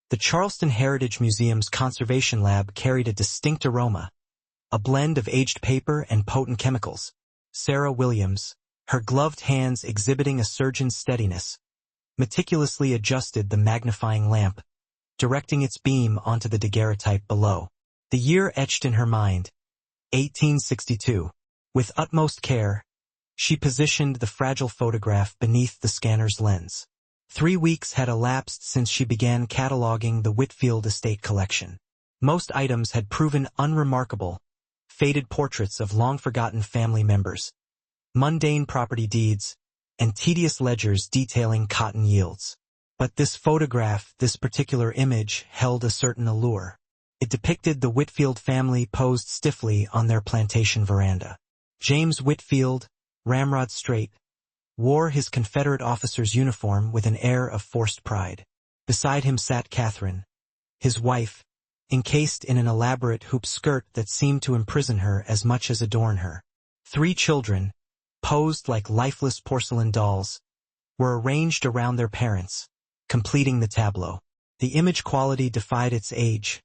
The Charleston Heritage Museum's conservation lab carried a distinct aroma, a blend of aged paper and potent chemicals. Sarah Williams, her gloved hands exhibiting a surgeon's steadiness, meticulously adjusted the magnifying lamp, directing its beam onto the daguerreotype below. The year etched in her mind, 1862. With utmost care, she positioned the fragile photograph beneath the scanner's lens. 3 weeks had elapsed since she began cataloging the Whitfield estate collection. Most items had proven unremarkable, faded portraits of long-forgotten family members, mundane property deeds, and tedious ledgers detailing cotton yields. But this photograph, this particular image, held a certain allure. It depicted the Whitfield family posed stiffly on their plantation veranda. James Whitfield, ramrod straight, wore his Confederate officer's uniform with an air of forced pride. Beside him sat Catherine, his wife, encased in an elaborate hoop skirt that seemed to imprison her as much as adorn her. 3 children, posed like lifeless porcelain dolls, were arranged around their parents, completing the tableau. The image quality defied its age,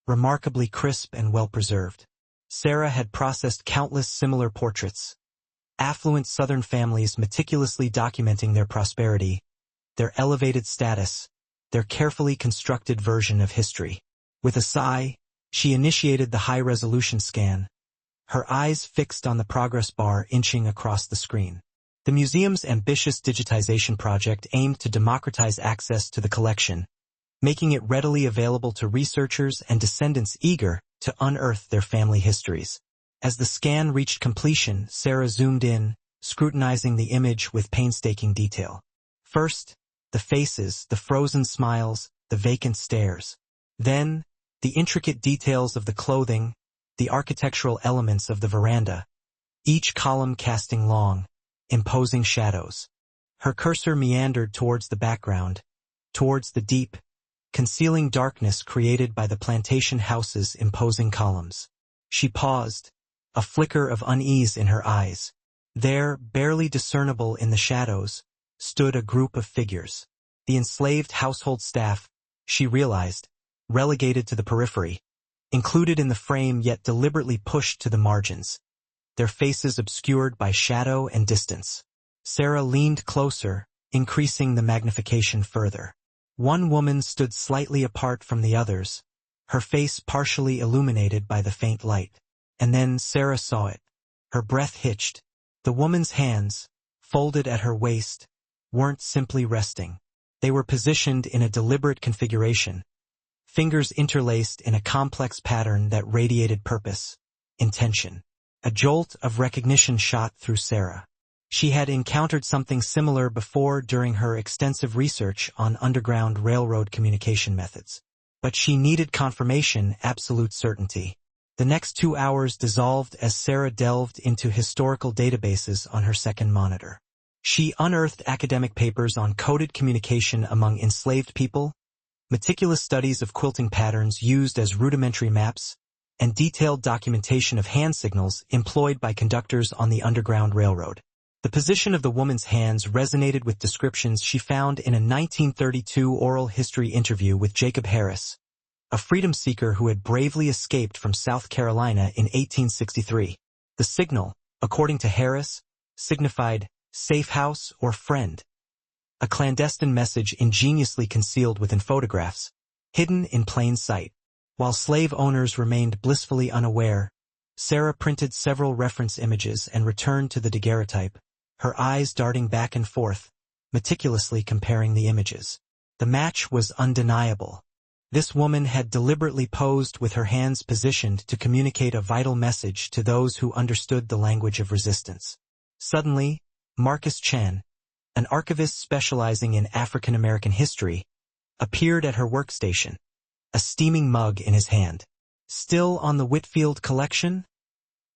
remarkably crisp and well-preserved. Sarah had processed countless similar portraits, affluent Southern families meticulously documenting their prosperity, their elevated status, their carefully constructed version of history. With a sigh, she initiated the high-resolution scan, her eyes fixed on the progress bar inching across the screen. The museum's ambitious digitization project aimed to democratize access to the collection, making it readily available to researchers and descendants eager to unearth their family histories. As the scan reached completion, Sarah zoomed in, scrutinizing the image with painstaking detail. First, the faces, the frozen smiles, the vacant stares. Then, the intricate details of the clothing, the architectural elements of the veranda, each column casting long, imposing shadows. Her cursor meandered towards the background, towards the deep, concealing darkness created by the plantation house's imposing columns. She paused, a flicker of unease in her eyes. There, barely discernible in the shadows, stood a group of figures. The enslaved household staff, she realized, relegated to the periphery, included in the frame yet deliberately pushed to the margins, their faces obscured by shadow and distance. Sarah leaned closer, increasing the magnification further. One woman stood slightly apart from the others, her face partially illuminated by the faint light. And then Sarah saw it. Her breath hitched. The woman's hands, folded at her waist, weren't simply resting. They were positioned in a deliberate configuration, fingers interlaced in a complex pattern that radiated purpose, intention. A jolt of recognition shot through Sarah. She had encountered something similar before during her extensive research on Underground Railroad communication methods. But she needed confirmation, absolute certainty. The next 2 hours dissolved as Sarah delved into historical databases on her second monitor. She unearthed academic papers on coded communication among enslaved people, meticulous studies of quilting patterns used as rudimentary maps, and detailed documentation of hand signals employed by conductors on the Underground Railroad. The position of the woman's hands resonated with descriptions she found in a 1932 oral history interview with Jacob Harris, a freedom seeker who had bravely escaped from South Carolina in 1863. The signal, according to Harris, signified safe house or friend, a clandestine message ingeniously concealed within photographs, hidden in plain sight. While slave owners remained blissfully unaware, Sarah printed several reference images and returned to the daguerreotype, her eyes darting back and forth, meticulously comparing the images. The match was undeniable. This woman had deliberately posed with her hands positioned to communicate a vital message to those who understood the language of resistance. Suddenly, Marcus Chan, an archivist specializing in African American history, appeared at her workstation, a steaming mug in his hand. "Still on the Whitfield collection?"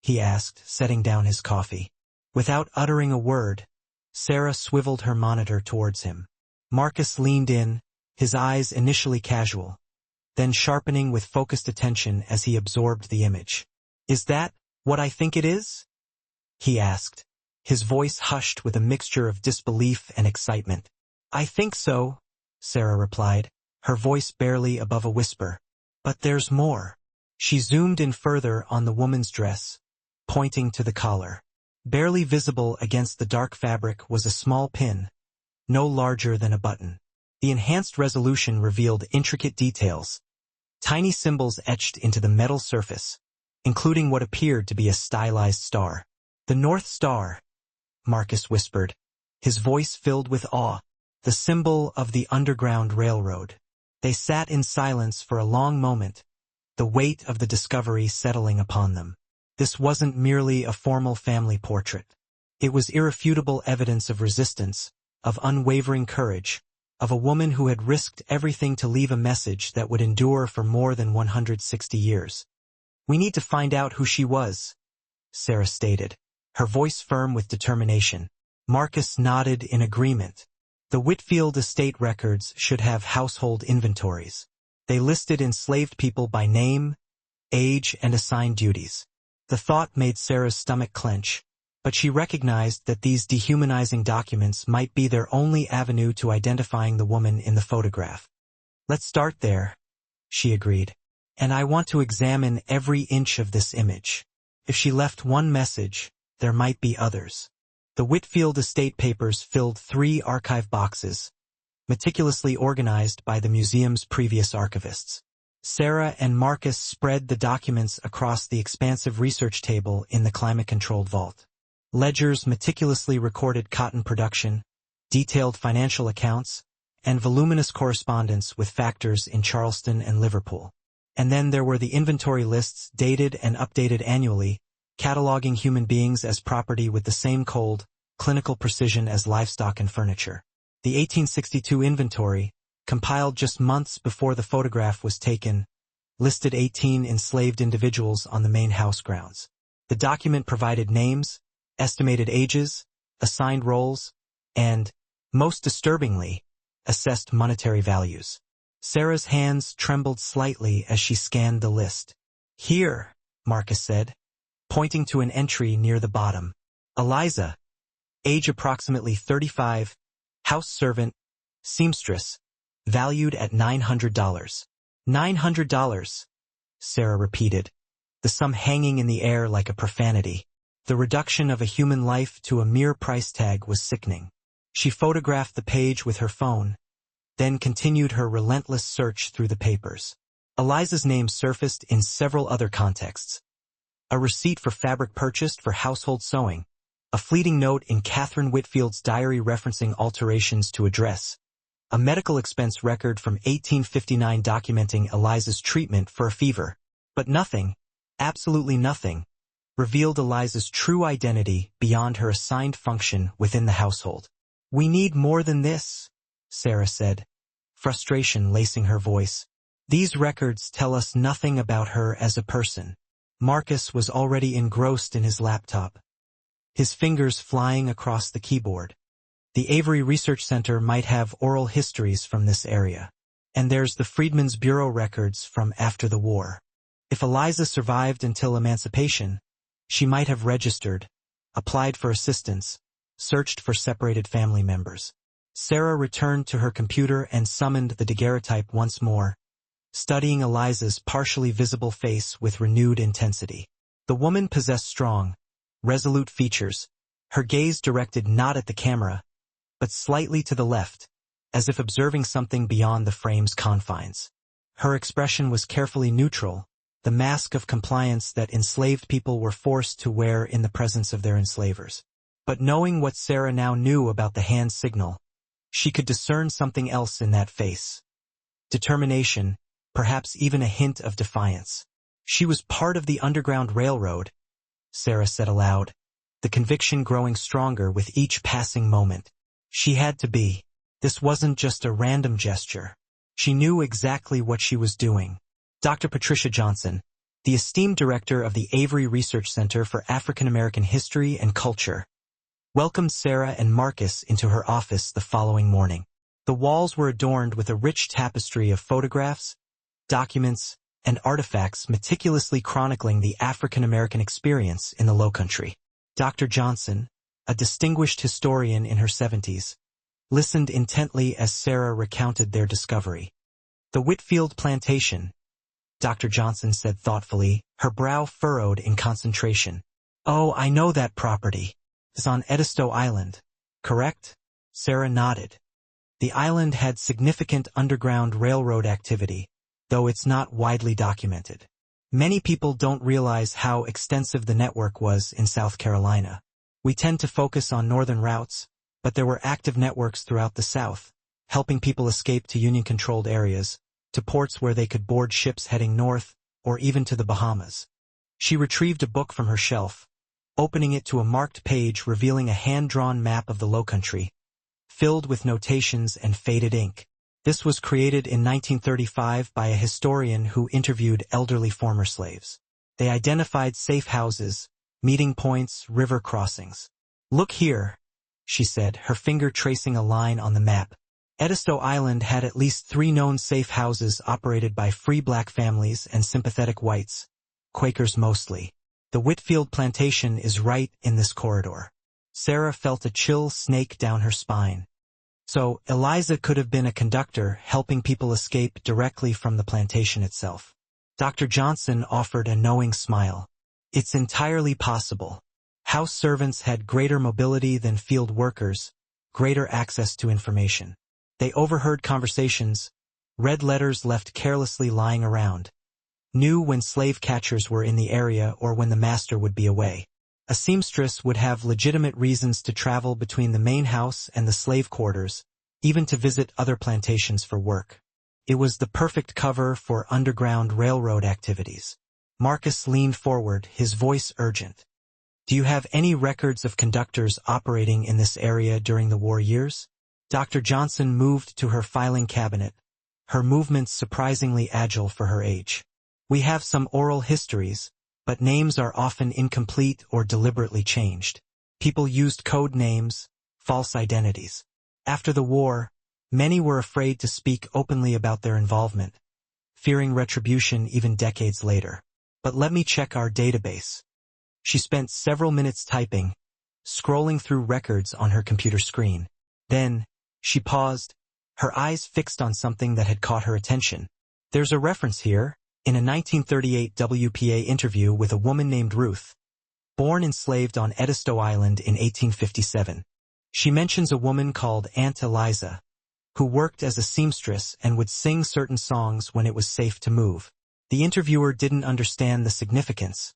he asked, setting down his coffee. Without uttering a word, Sarah swiveled her monitor towards him. Marcus leaned in, his eyes initially casual, then sharpening with focused attention as he absorbed the image. "Is that what I think it is?" he asked, his voice hushed with a mixture of disbelief and excitement. "I think so," Sarah replied, her voice barely above a whisper. But there's more. She zoomed in further on the woman's dress, pointing to the collar. Barely visible against the dark fabric was a small pin, no larger than a button. The enhanced resolution revealed intricate details, tiny symbols etched into the metal surface, including what appeared to be a stylized star. "The North Star," Marcus whispered, his voice filled with awe, "the symbol of the Underground Railroad." They sat in silence for a long moment, the weight of the discovery settling upon them. This wasn't merely a formal family portrait. It was irrefutable evidence of resistance, of unwavering courage, of a woman who had risked everything to leave a message that would endure for more than 160 years. "We need to find out who she was," Sarah stated, her voice firm with determination. Marcus nodded in agreement. The Whitfield estate records should have household inventories. They listed enslaved people by name, age, and assigned duties. The thought made Sarah's stomach clench, but she recognized that these dehumanizing documents might be their only avenue to identifying the woman in the photograph. "Let's start there," she agreed. "And I want to examine every inch of this image. If she left one message, there might be others." The Whitfield estate papers filled 3 archive boxes, meticulously organized by the museum's previous archivists. Sarah and Marcus spread the documents across the expansive research table in the climate-controlled vault. Ledgers meticulously recorded cotton production, detailed financial accounts, and voluminous correspondence with factors in Charleston and Liverpool. And then there were the inventory lists dated and updated annually, cataloging human beings as property with the same cold, clinical precision as livestock and furniture. The 1862 inventory, compiled just months before the photograph was taken, listed 18 enslaved individuals on the main house grounds. The document provided names, estimated ages, assigned roles, and, most disturbingly, assessed monetary values. Sarah's hands trembled slightly as she scanned the list. "Here," Marcus said, pointing to an entry near the bottom. "Eliza, age approximately 35, house servant, seamstress, valued at $900. $900, Sarah repeated, the sum hanging in the air like a profanity. The reduction of a human life to a mere price tag was sickening. She photographed the page with her phone, then continued her relentless search through the papers. Eliza's name surfaced in several other contexts. A receipt for fabric purchased for household sewing, a fleeting note in Catherine Whitfield's diary referencing alterations to address, a medical expense record from 1859 documenting Eliza's treatment for a fever. But nothing, absolutely nothing, revealed Eliza's true identity beyond her assigned function within the household. "We need more than this," Sarah said, frustration lacing her voice. "These records tell us nothing about her as a person." Marcus was already engrossed in his laptop, his fingers flying across the keyboard. The Avery Research Center might have oral histories from this area. And there's the Freedmen's Bureau records from after the war. If Eliza survived until emancipation, she might have registered, applied for assistance, searched for separated family members. Sarah returned to her computer and summoned the daguerreotype once more, studying Eliza's partially visible face with renewed intensity. The woman possessed strong, resolute features, her gaze directed not at the camera, but slightly to the left, as if observing something beyond the frame's confines. Her expression was carefully neutral, the mask of compliance that enslaved people were forced to wear in the presence of their enslavers. But knowing what Sarah now knew about the hand signal, she could discern something else in that face. Determination, perhaps even a hint of defiance. She was part of the Underground Railroad, Sarah said aloud, the conviction growing stronger with each passing moment. She had to be. This wasn't just a random gesture. She knew exactly what she was doing. Dr. Patricia Johnson, the esteemed director of the Avery Research Center for African American History and Culture, welcomed Sarah and Marcus into her office the following morning. The walls were adorned with a rich tapestry of photographs, documents, and artifacts meticulously chronicling the African American experience in the Lowcountry. Dr. Johnson, a distinguished historian in her 70s, listened intently as Sarah recounted their discovery. The Whitfield Plantation, Dr. Johnson said thoughtfully, her brow furrowed in concentration. Oh, I know that property. It's on Edisto Island, correct? Sarah nodded. The island had significant underground railroad activity, though it's not widely documented. Many people don't realize how extensive the network was in South Carolina. We tend to focus on northern routes, but there were active networks throughout the South, helping people escape to Union-controlled areas, to ports where they could board ships heading north, or even to the Bahamas. She retrieved a book from her shelf, opening it to a marked page revealing a hand-drawn map of the Lowcountry, filled with notations and faded ink. This was created in 1935 by a historian who interviewed elderly former slaves. They identified safe houses, meeting points, river crossings. Look here, she said, her finger tracing a line on the map. Edisto Island had at least 3 known safe houses operated by free black families and sympathetic whites, Quakers mostly. The Whitfield Plantation is right in this corridor. Sarah felt a chill snake down her spine. So, Eliza could have been a conductor helping people escape directly from the plantation itself. Dr. Johnson offered a knowing smile. It's entirely possible. House servants had greater mobility than field workers, greater access to information. They overheard conversations, read letters left carelessly lying around, knew when slave catchers were in the area or when the master would be away. A seamstress would have legitimate reasons to travel between the main house and the slave quarters, even to visit other plantations for work. It was the perfect cover for underground railroad activities. Marcus leaned forward, his voice urgent. Do you have any records of conductors operating in this area during the war years? Dr. Johnson moved to her filing cabinet, her movements surprisingly agile for her age. We have some oral histories, but names are often incomplete or deliberately changed. People used code names, false identities. After the war, many were afraid to speak openly about their involvement, fearing retribution even decades later. But let me check our database. She spent several minutes typing, scrolling through records on her computer screen. Then, she paused, her eyes fixed on something that had caught her attention. There's a reference here, in a 1938 WPA interview with a woman named Ruth, born enslaved on Edisto Island in 1857. She mentions a woman called Aunt Eliza, who worked as a seamstress and would sing certain songs when it was safe to move. The interviewer didn't understand the significance,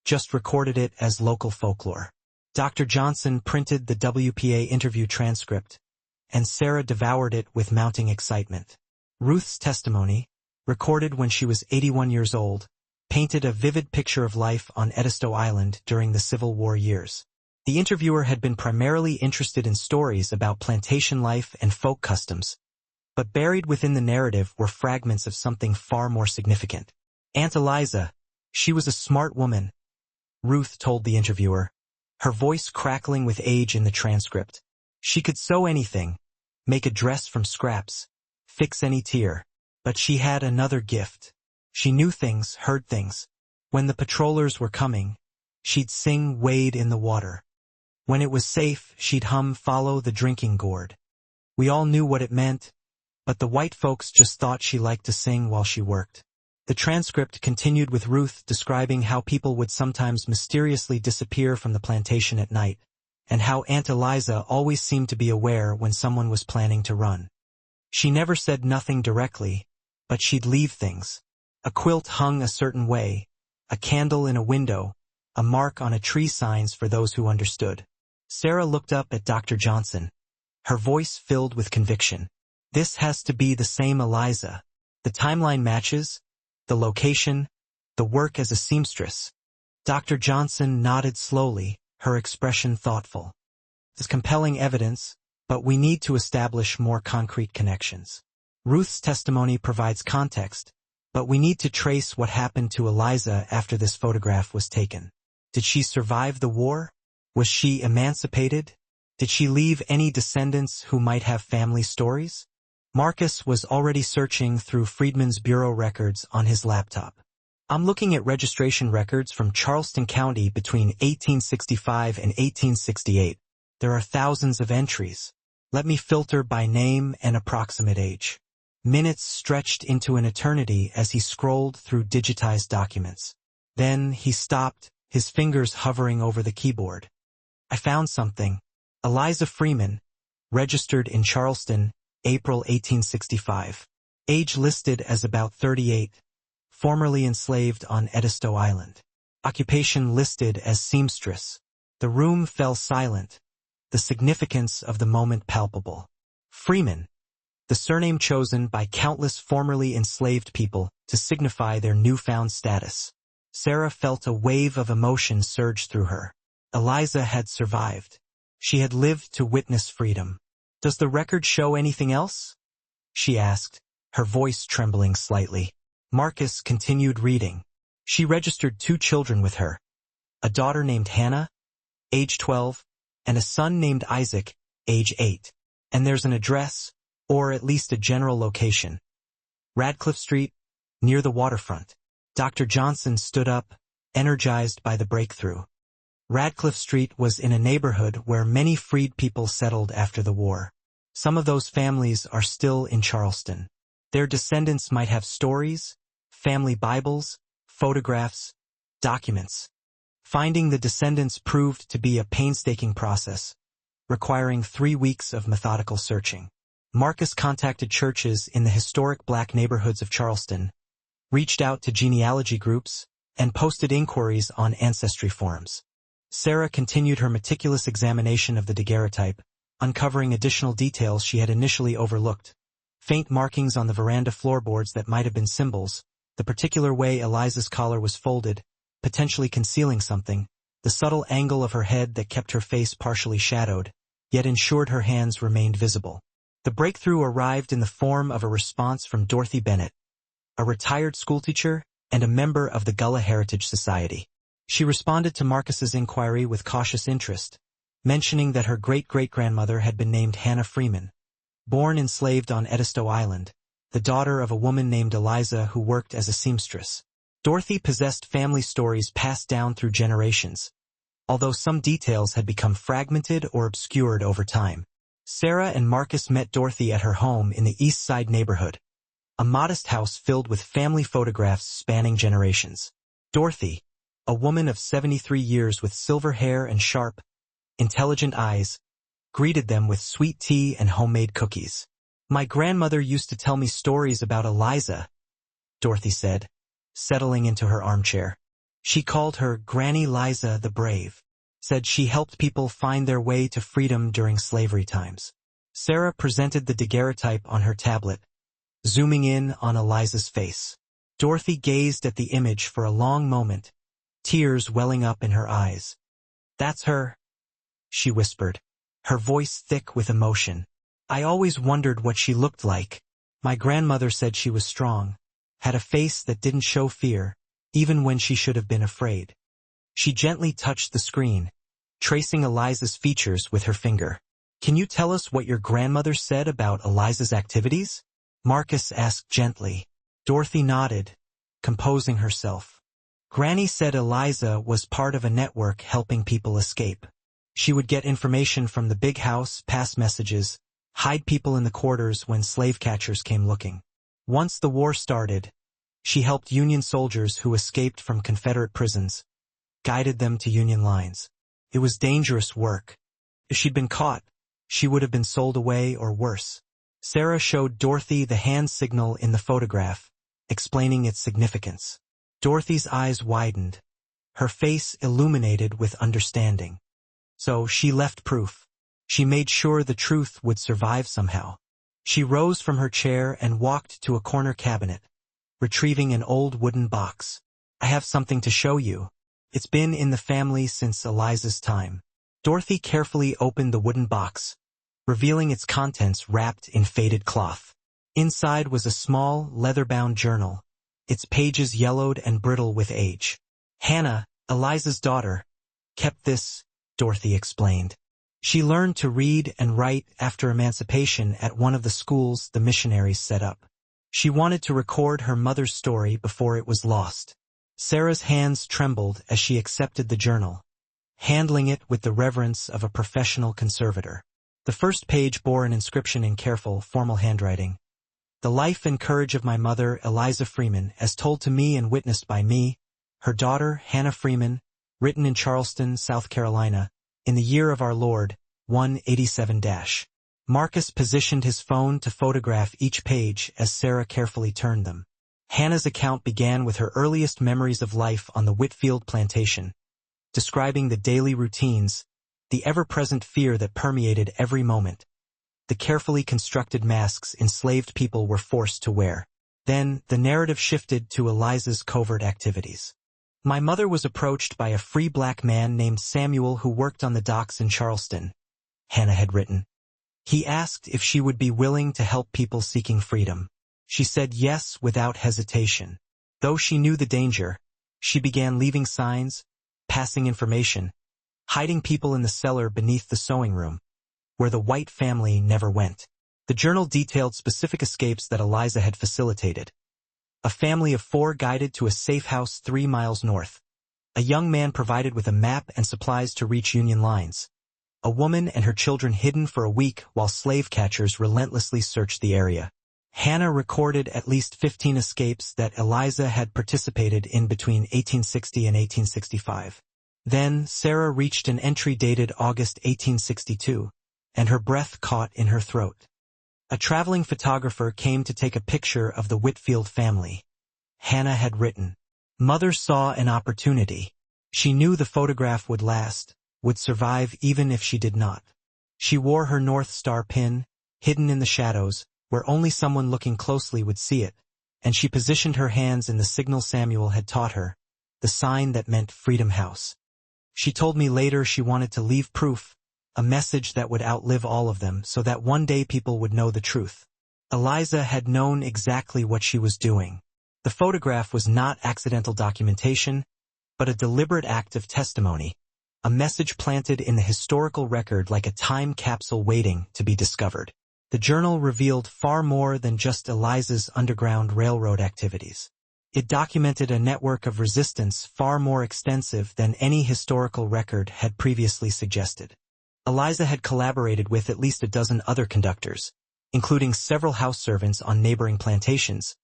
just recorded it as local folklore. Dr. Johnson printed the WPA interview transcript, and Sarah devoured it with mounting excitement. Ruth's testimony, recorded when she was 81 years old, painted a vivid picture of life on Edisto Island during the Civil War years. The interviewer had been primarily interested in stories about plantation life and folk customs, but buried within the narrative were fragments of something far more significant. Aunt Eliza, she was a smart woman, Ruth told the interviewer, her voice crackling with age in the transcript. She could sew anything, make a dress from scraps, fix any tear. But she had another gift. She knew things, heard things. When the patrollers were coming, she'd sing Wade in the Water. When it was safe, she'd hum Follow the Drinking Gourd. We all knew what it meant, but the white folks just thought she liked to sing while she worked. The transcript continued with Ruth describing how people would sometimes mysteriously disappear from the plantation at night, and how Aunt Eliza always seemed to be aware when someone was planning to run. She never said nothing directly, but she'd leave things. A quilt hung a certain way, a candle in a window, a mark on a tree, signs for those who understood. Sarah looked up at Dr. Johnson, her voice filled with conviction. This has to be the same Eliza. The timeline matches, the location, the work as a seamstress. Dr. Johnson nodded slowly, her expression thoughtful. There's compelling evidence, but we need to establish more concrete connections. Ruth's testimony provides context, but we need to trace what happened to Eliza after this photograph was taken. Did she survive the war? Was she emancipated? Did she leave any descendants who might have family stories? Marcus was already searching through Freedmen's Bureau records on his laptop. I'm looking at registration records from Charleston County between 1865 and 1868. There are thousands of entries. Let me filter by name and approximate age. Minutes stretched into an eternity as he scrolled through digitized documents. Then he stopped, his fingers hovering over the keyboard. I found something. Eliza Freeman, registered in Charleston, April 1865. Age listed as about 38. Formerly enslaved on Edisto Island. Occupation listed as seamstress. The room fell silent, the significance of the moment palpable. Freeman, the surname chosen by countless formerly enslaved people to signify their newfound status. Sarah felt a wave of emotion surge through her. Eliza had survived. She had lived to witness freedom. "Does the record show anything else?" she asked, her voice trembling slightly. Marcus continued reading. She registered 2 children with her. A daughter named Hannah, age 12, and a son named Isaac, age 8. And there's an address, or at least a general location. Radcliffe Street, near the waterfront. Dr. Johnson stood up, energized by the breakthrough. Radcliffe Street was in a neighborhood where many freed people settled after the war. Some of those families are still in Charleston. Their descendants might have stories, family Bibles, photographs, documents. Finding the descendants proved to be a painstaking process, requiring 3 weeks of methodical searching. Marcus contacted churches in the historic black neighborhoods of Charleston, reached out to genealogy groups, and posted inquiries on ancestry forums. Sarah continued her meticulous examination of the daguerreotype, uncovering additional details she had initially overlooked. Faint markings on the veranda floorboards that might have been symbols, the particular way Eliza's collar was folded, potentially concealing something, the subtle angle of her head that kept her face partially shadowed, yet ensured her hands remained visible. The breakthrough arrived in the form of a response from Dorothy Bennett, a retired schoolteacher and a member of the Gullah Heritage Society. She responded to Marcus's inquiry with cautious interest, mentioning that her great-great-grandmother had been named Hannah Freeman, born enslaved on Edisto Island, the daughter of a woman named Eliza who worked as a seamstress. Dorothy possessed family stories passed down through generations, although some details had become fragmented or obscured over time. Sarah and Marcus met Dorothy at her home in the East Side neighborhood, a modest house filled with family photographs spanning generations. Dorothy, a woman of 73 years with silver hair and sharp, intelligent eyes, greeted them with sweet tea and homemade cookies. "My grandmother used to tell me stories about Eliza," Dorothy said, settling into her armchair. "She called her Granny Liza the Brave. Said she helped people find their way to freedom during slavery times." Sarah presented the daguerreotype on her tablet, zooming in on Eliza's face. Dorothy gazed at the image for a long moment, tears welling up in her eyes. "That's her," she whispered, her voice thick with emotion. "I always wondered what she looked like. My grandmother said she was strong, had a face that didn't show fear, even when she should have been afraid." She gently touched the screen, tracing Eliza's features with her finger. "Can you tell us what your grandmother said about Eliza's activities?" Marcus asked gently. Dorothy nodded, composing herself. "Granny said Eliza was part of a network helping people escape. She would get information from the big house, pass messages, hide people in the quarters when slave catchers came looking. Once the war started, she helped Union soldiers who escaped from Confederate prisons, guided them to Union lines. It was dangerous work. If she'd been caught, she would have been sold away or worse." Sarah showed Dorothy the hand signal in the photograph, explaining its significance. Dorothy's eyes widened, her face illuminated with understanding. So she left proof. She made sure the truth would survive somehow. She rose from her chair and walked to a corner cabinet, retrieving an old wooden box. "I have something to show you. It's been in the family since Eliza's time." Dorothy carefully opened the wooden box, revealing its contents wrapped in faded cloth. Inside was a small, leather-bound journal, its pages yellowed and brittle with age. "Hannah, Eliza's daughter, kept this," Dorothy explained. "She learned to read and write after emancipation at one of the schools the missionaries set up. She wanted to record her mother's story before it was lost." Sarah's hands trembled as she accepted the journal, handling it with the reverence of a professional conservator. The first page bore an inscription in careful, formal handwriting. The life and courage of my mother, Eliza Freeman, as told to me and witnessed by me, her daughter, Hannah Freeman, written in Charleston, South Carolina, in the year of our Lord, 187-. Marcus positioned his phone to photograph each page as Sarah carefully turned them. Hannah's account began with her earliest memories of life on the Whitfield plantation, describing the daily routines, the ever-present fear that permeated every moment, the carefully constructed masks enslaved people were forced to wear. Then, the narrative shifted to Eliza's covert activities. My mother was approached by a free black man named Samuel who worked on the docks in Charleston, Hannah had written. He asked if she would be willing to help people seeking freedom. She said yes without hesitation. Though she knew the danger, she began leaving signs, passing information, hiding people in the cellar beneath the sewing room, where the White family never went. The journal detailed specific escapes that Eliza had facilitated. A family of 4 guided to a safe house 3 miles north. A young man provided with a map and supplies to reach Union lines. A woman and her children hidden for a week while slave catchers relentlessly searched the area. Hannah recorded at least 15 escapes that Eliza had participated in between 1860 and 1865. Then, Sarah reached an entry dated August 1862, and her breath caught in her throat. A traveling photographer came to take a picture of the Whitfield family. Hannah had written, "Mother saw an opportunity. She knew the photograph would last, would survive even if she did not. She wore her North Star pin, hidden in the shadows, where only someone looking closely would see it, and she positioned her hands in the signal Samuel had taught her, the sign that meant Freedom House. She told me later she wanted to leave proof, a message that would outlive all of them so that one day people would know the truth." Eliza had known exactly what she was doing. The photograph was not accidental documentation, but a deliberate act of testimony, a message planted in the historical record like a time capsule waiting to be discovered. The journal revealed far more than just Eliza's Underground Railroad activities. It documented a network of resistance far more extensive than any historical record had previously suggested. Eliza had collaborated with at least a dozen other conductors, including several house servants on neighboring plantations,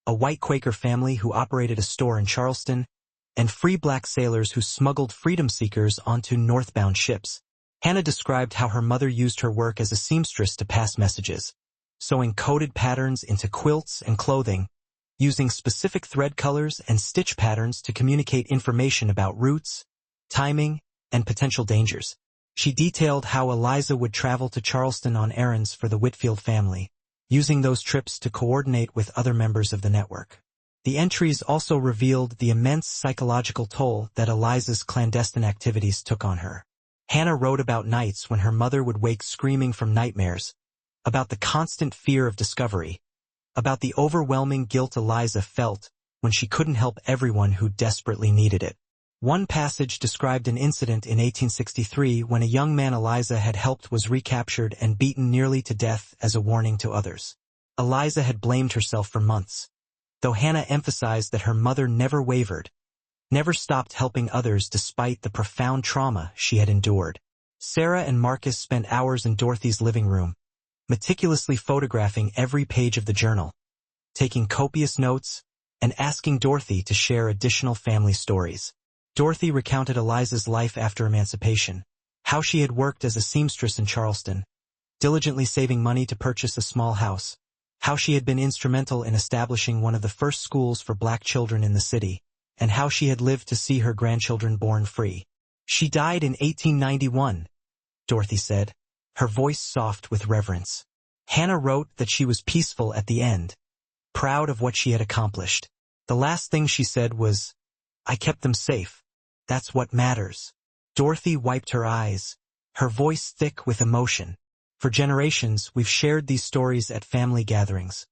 a white Quaker family who operated a store in Charleston, and free black sailors who smuggled freedom seekers onto northbound ships. Hannah described how her mother used her work as a seamstress to pass messages, sewing coded patterns into quilts and clothing, using specific thread colors and stitch patterns to communicate information about routes, timing, and potential dangers. She detailed how Eliza would travel to Charleston on errands for the Whitfield family, using those trips to coordinate with other members of the network. The entries also revealed the immense psychological toll that Eliza's clandestine activities took on her. Hannah wrote about nights when her mother would wake screaming from nightmares, about the constant fear of discovery, about the overwhelming guilt Eliza felt when she couldn't help everyone who desperately needed it. One passage described an incident in 1863 when a young man Eliza had helped was recaptured and beaten nearly to death as a warning to others. Eliza had blamed herself for months, though Hannah emphasized that her mother never wavered, never stopped helping others despite the profound trauma she had endured. Sarah and Marcus spent hours in Dorothy's living room, meticulously photographing every page of the journal, taking copious notes, and asking Dorothy to share additional family stories. Dorothy recounted Eliza's life after emancipation, how she had worked as a seamstress in Charleston, diligently saving money to purchase a small house, how she had been instrumental in establishing one of the first schools for black children in the city, and how she had lived to see her grandchildren born free. "She died in 1891, Dorothy said, her voice soft with reverence. Hannah wrote that she was peaceful at the end, proud of what she had accomplished. The last thing she said was, "I kept them safe. That's what matters." Dorothy wiped her eyes, her voice thick with emotion. "For generations, we've shared these stories at family gatherings,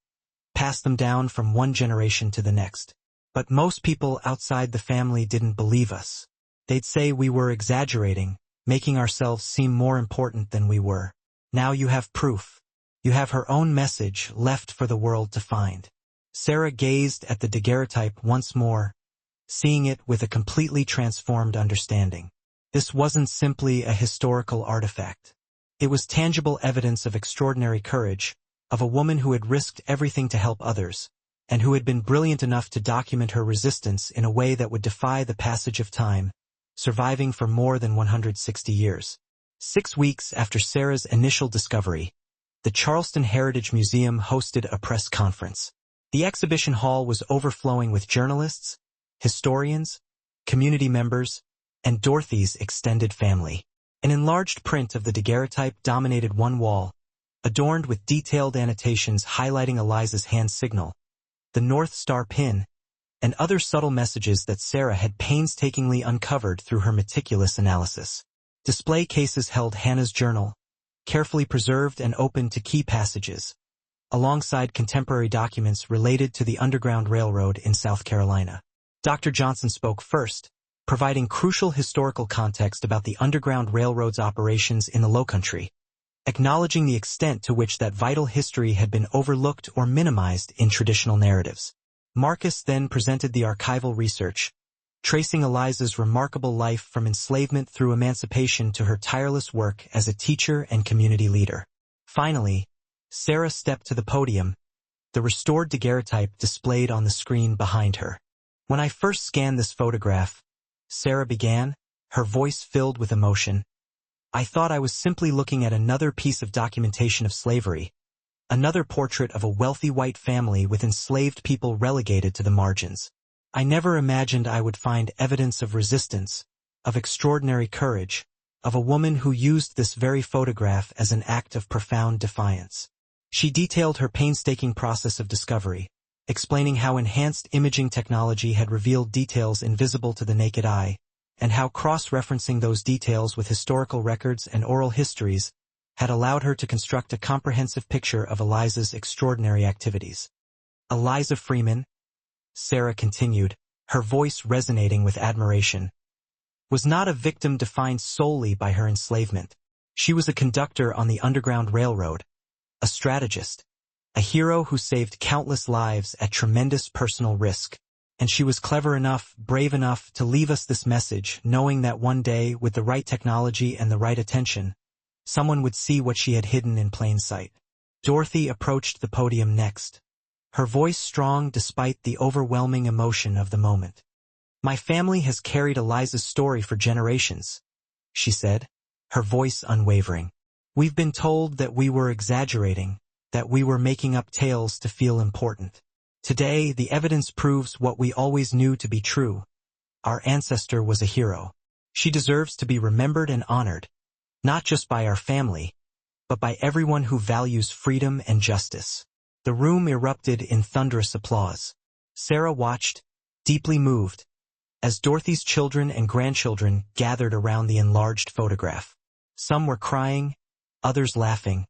passed them down from one generation to the next. But most people outside the family didn't believe us. They'd say we were exaggerating, making ourselves seem more important than we were. Now you have proof. You have her own message left for the world to find." Sarah gazed at the daguerreotype once more, seeing it with a completely transformed understanding. This wasn't simply a historical artifact. It was tangible evidence of extraordinary courage, of a woman who had risked everything to help others, and who had been brilliant enough to document her resistance in a way that would defy the passage of time, surviving for more than 160 years. 6 weeks after Sarah's initial discovery, the Charleston Heritage Museum hosted a press conference. The exhibition hall was overflowing with journalists, historians, community members, and Dorothy's extended family. An enlarged print of the daguerreotype dominated one wall, adorned with detailed annotations highlighting Eliza's hand signal, the North Star pin, and other subtle messages that Sarah had painstakingly uncovered through her meticulous analysis. Display cases held Hannah's journal, carefully preserved and open to key passages, alongside contemporary documents related to the Underground Railroad in South Carolina. Dr. Johnson spoke first, providing crucial historical context about the Underground Railroad's operations in the Lowcountry, acknowledging the extent to which that vital history had been overlooked or minimized in traditional narratives. Marcus then presented the archival research, tracing Eliza's remarkable life from enslavement through emancipation to her tireless work as a teacher and community leader. Finally, Sarah stepped to the podium, the restored daguerreotype displayed on the screen behind her. "When I first scanned this photograph," Sarah began, her voice filled with emotion, "I thought I was simply looking at another piece of documentation of slavery, another portrait of a wealthy white family with enslaved people relegated to the margins. I never imagined I would find evidence of resistance, of extraordinary courage, of a woman who used this very photograph as an act of profound defiance." She detailed her painstaking process of discovery, explaining how enhanced imaging technology had revealed details invisible to the naked eye, and how cross-referencing those details with historical records and oral histories had allowed her to construct a comprehensive picture of Eliza's extraordinary activities. Eliza Freeman, Sarah continued, her voice resonating with admiration, was not a victim defined solely by her enslavement. She was a conductor on the Underground Railroad, a strategist, a hero who saved countless lives at tremendous personal risk. And she was clever enough, brave enough to leave us this message, knowing that one day, with the right technology and the right attention, someone would see what she had hidden in plain sight. Dorothy approached the podium next, her voice strong despite the overwhelming emotion of the moment. "My family has carried Eliza's story for generations," she said, her voice unwavering. "We've been told that we were exaggerating, that we were making up tales to feel important. Today, the evidence proves what we always knew to be true. Our ancestor was a hero. She deserves to be remembered and honored, not just by our family, but by everyone who values freedom and justice." The room erupted in thunderous applause. Sarah watched, deeply moved, as Dorothy's children and grandchildren gathered around the enlarged photograph. Some were crying, others laughing,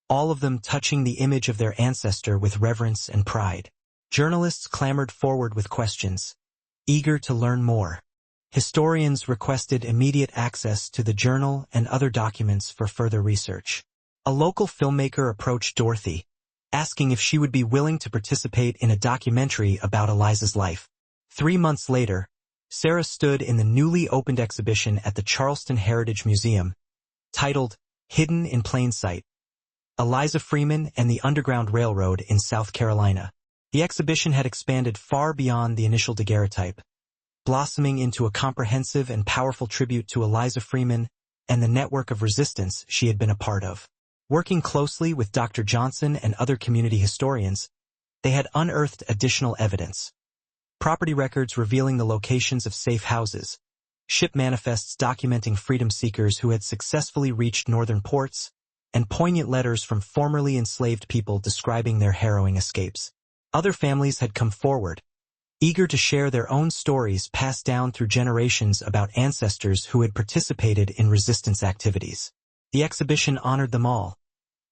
all of them touching the image of their ancestor with reverence and pride. Journalists clamored forward with questions, eager to learn more. Historians requested immediate access to the journal and other documents for further research. A local filmmaker approached Dorothy, asking if she would be willing to participate in a documentary about Eliza's life. 3 months later, Sarah stood in the newly opened exhibition at the Charleston Heritage Museum, titled Hidden in Plain Sight, Eliza Freeman and the Underground Railroad in South Carolina. The exhibition had expanded far beyond the initial daguerreotype, blossoming into a comprehensive and powerful tribute to Eliza Freeman and the network of resistance she had been a part of. Working closely with Dr. Johnson and other community historians, they had unearthed additional evidence. Property records revealing the locations of safe houses, ship manifests documenting freedom seekers who had successfully reached northern ports, and poignant letters from formerly enslaved people describing their harrowing escapes. Other families had come forward, eager to share their own stories passed down through generations about ancestors who had participated in resistance activities. The exhibition honored them all,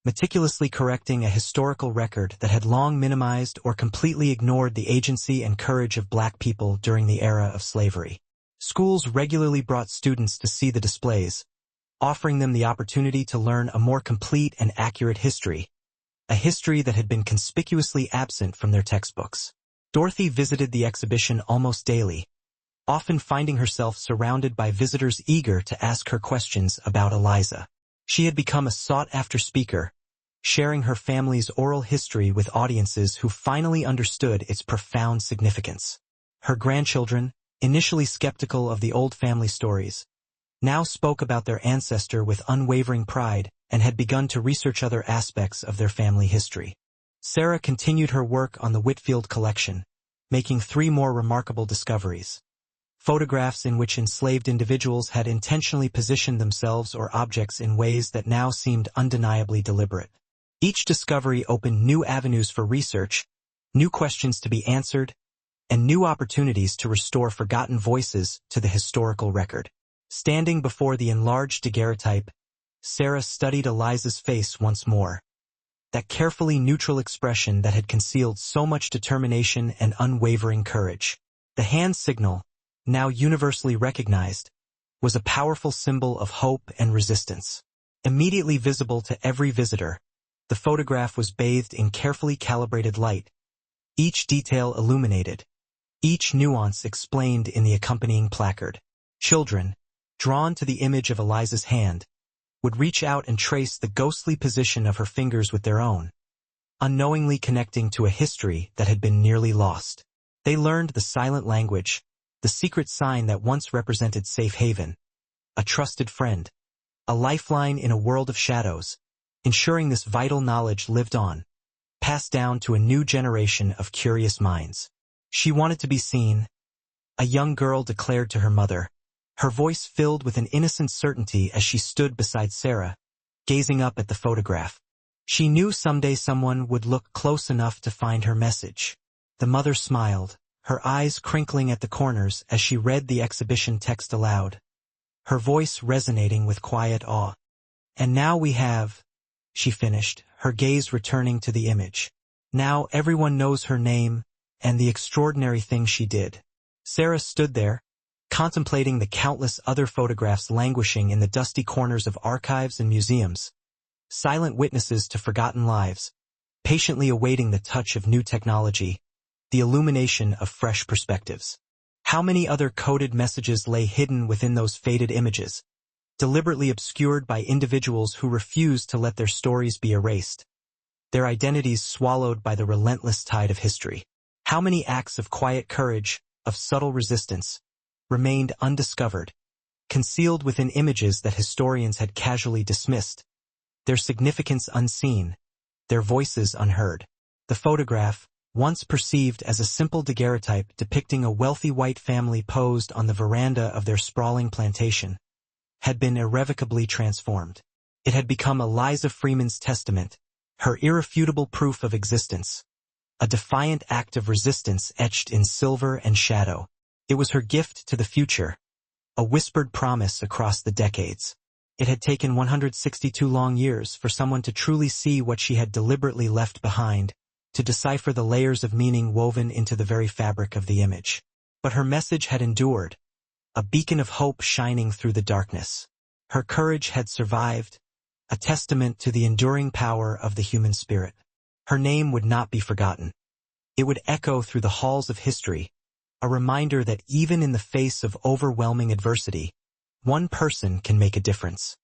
meticulously correcting a historical record that had long minimized or completely ignored the agency and courage of Black people during the era of slavery. Schools regularly brought students to see the displays, offering them the opportunity to learn a more complete and accurate history, a history that had been conspicuously absent from their textbooks. Dorothy visited the exhibition almost daily, often finding herself surrounded by visitors eager to ask her questions about Eliza. She had become a sought-after speaker, sharing her family's oral history with audiences who finally understood its profound significance. Her grandchildren, initially skeptical of the old family stories, now spoke about their ancestor with unwavering pride and had begun to research other aspects of their family history. Sarah continued her work on the Whitfield collection, making 3 more remarkable discoveries. Photographs in which enslaved individuals had intentionally positioned themselves or objects in ways that now seemed undeniably deliberate. Each discovery opened new avenues for research, new questions to be answered, and new opportunities to restore forgotten voices to the historical record. Standing before the enlarged daguerreotype, Sarah studied Eliza's face once more. That carefully neutral expression that had concealed so much determination and unwavering courage. The hand signal, now universally recognized, was a powerful symbol of hope and resistance. Immediately visible to every visitor, the photograph was bathed in carefully calibrated light, each detail illuminated, each nuance explained in the accompanying placard. Children, drawn to the image of Eliza's hand, would reach out and trace the ghostly position of her fingers with their own, unknowingly connecting to a history that had been nearly lost. They learned the silent language, the secret sign that once represented safe haven, a trusted friend, a lifeline in a world of shadows, ensuring this vital knowledge lived on, passed down to a new generation of curious minds. She wanted to be seen, a young girl declared to her mother, her voice filled with an innocent certainty as she stood beside Sarah, gazing up at the photograph. She knew someday someone would look close enough to find her message. The mother smiled, her eyes crinkling at the corners as she read the exhibition text aloud, her voice resonating with quiet awe. And now we have, she finished, her gaze returning to the image. Now everyone knows her name and the extraordinary thing she did. Sarah stood there, contemplating the countless other photographs languishing in the dusty corners of archives and museums, silent witnesses to forgotten lives, patiently awaiting the touch of new technology, the illumination of fresh perspectives. How many other coded messages lay hidden within those faded images, deliberately obscured by individuals who refused to let their stories be erased, their identities swallowed by the relentless tide of history. How many acts of quiet courage, of subtle resistance, remained undiscovered, concealed within images that historians had casually dismissed, their significance unseen, their voices unheard. The photograph, once perceived as a simple daguerreotype depicting a wealthy white family posed on the veranda of their sprawling plantation, had been irrevocably transformed. It had become Eliza Freeman's testament, her irrefutable proof of existence, a defiant act of resistance etched in silver and shadow. It was her gift to the future, a whispered promise across the decades. It had taken 162 long years for someone to truly see what she had deliberately left behind, to decipher the layers of meaning woven into the very fabric of the image. But her message had endured, a beacon of hope shining through the darkness. Her courage had survived, a testament to the enduring power of the human spirit. Her name would not be forgotten. It would echo through the halls of history, a reminder that even in the face of overwhelming adversity, one person can make a difference.